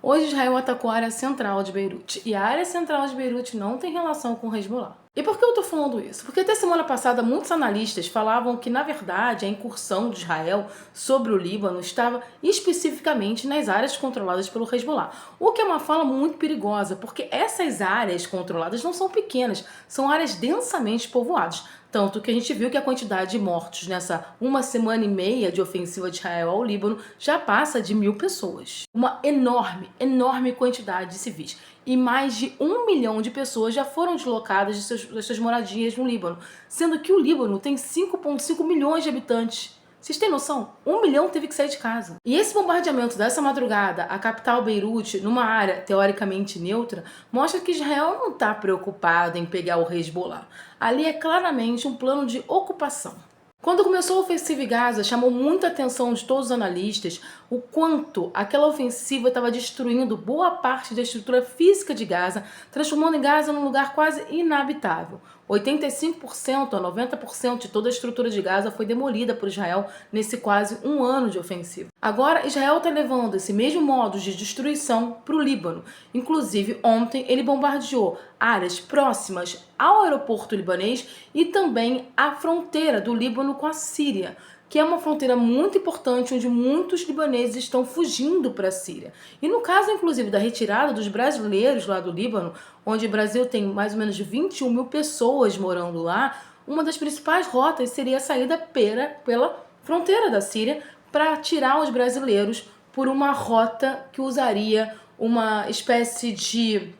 Hoje Israel atacou a área central de Beirute, e a área central de Beirute não tem relação com o Hezbollah. E por que eu tô falando isso? Porque até semana passada muitos analistas falavam que, na verdade, a incursão de Israel sobre o Líbano estava especificamente nas áreas controladas pelo Hezbollah. O que é uma fala muito perigosa, porque essas áreas controladas não são pequenas, são áreas densamente povoadas. Tanto que a gente viu que a quantidade de mortos nessa uma semana e meia de ofensiva de Israel ao Líbano já passa de 1.000 pessoas. Uma enorme quantidade de civis. E mais de 1 milhão de pessoas já foram deslocadas das suas moradias no Líbano, sendo que o Líbano tem 5,5 milhões de habitantes. Vocês têm noção? 1 milhão teve que sair de casa. E esse bombardeamento dessa madrugada, a capital Beirute, numa área teoricamente neutra, mostra que Israel não está preocupado em pegar o Hezbollah. Ali é claramente um plano de ocupação. Quando começou a ofensiva em Gaza, chamou muita atenção de todos os analistas o quanto aquela ofensiva estava destruindo boa parte da estrutura física de Gaza, transformando em Gaza num lugar quase inabitável. 85% a 90% de toda a estrutura de Gaza foi demolida por Israel nesse quase um ano de ofensiva. Agora, Israel está levando esse mesmo modo de destruição para o Líbano. Inclusive, ontem ele bombardeou áreas próximas ao aeroporto libanês e também a fronteira do Líbano com a Síria, que é uma fronteira muito importante onde muitos libaneses estão fugindo para a Síria. E no caso, inclusive, da retirada dos brasileiros lá do Líbano, onde o Brasil tem mais ou menos 21 mil pessoas morando lá, uma das principais rotas seria a saída pela fronteira da Síria para tirar os brasileiros por uma rota que usaria uma espécie de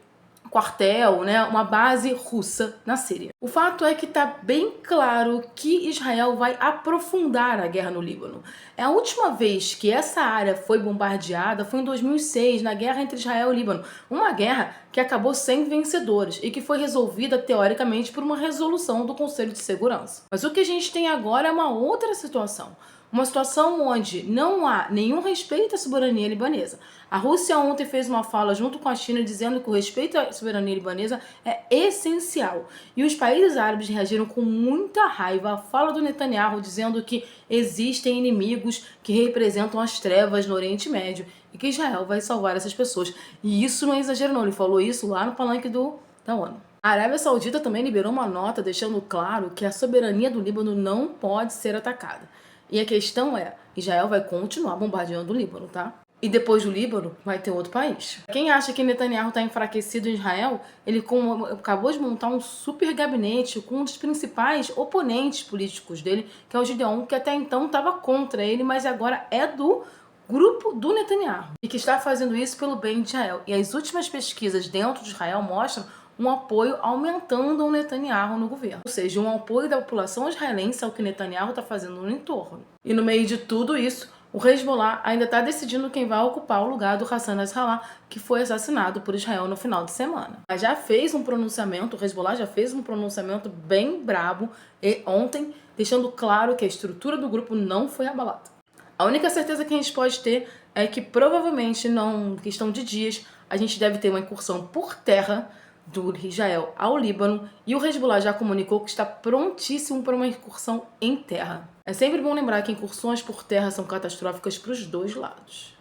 quartel, né, uma base russa na Síria. O fato é que está bem claro que Israel vai aprofundar a guerra no Líbano. A última vez que essa área foi bombardeada foi em 2006, na guerra entre Israel e Líbano. Uma guerra que acabou sem vencedores e que foi resolvida, teoricamente, por uma resolução do Conselho de Segurança. Mas o que a gente tem agora é uma outra situação. Uma situação onde não há nenhum respeito à soberania libanesa. A Rússia ontem fez uma fala junto com a China dizendo que o respeito à soberania libanesa é essencial. E os países árabes reagiram com muita raiva à fala do Netanyahu dizendo que existem inimigos que representam as trevas no Oriente Médio e que Israel vai salvar essas pessoas. E isso não é exagero não, ele falou isso lá no palanque da ONU. A Arábia Saudita também liberou uma nota deixando claro que a soberania do Líbano não pode ser atacada. E a questão é, Israel vai continuar bombardeando o Líbano, tá? E depois do Líbano, vai ter outro país. Quem acha que Netanyahu está enfraquecido em Israel, ele acabou de montar um super gabinete com um dos principais oponentes políticos dele, que é o Gideon, que até então estava contra ele, mas agora é do grupo do Netanyahu. E que está fazendo isso pelo bem de Israel. E as últimas pesquisas dentro de Israel mostram um apoio aumentando ao Netanyahu no governo. Ou seja, um apoio da população israelense ao que Netanyahu está fazendo no entorno. E no meio de tudo isso, o Hezbollah ainda está decidindo quem vai ocupar o lugar do Hassan Nasrallah, que foi assassinado por Israel no final de semana. Mas já fez um pronunciamento, o Hezbollah já fez um pronunciamento bem brabo ontem, deixando claro que a estrutura do grupo não foi abalada. A única certeza que a gente pode ter é que provavelmente, não questão de dias, a gente deve ter uma incursão por terra do Israel ao Líbano, e o Hezbollah já comunicou que está prontíssimo para uma incursão em terra. É sempre bom lembrar que incursões por terra são catastróficas para os dois lados.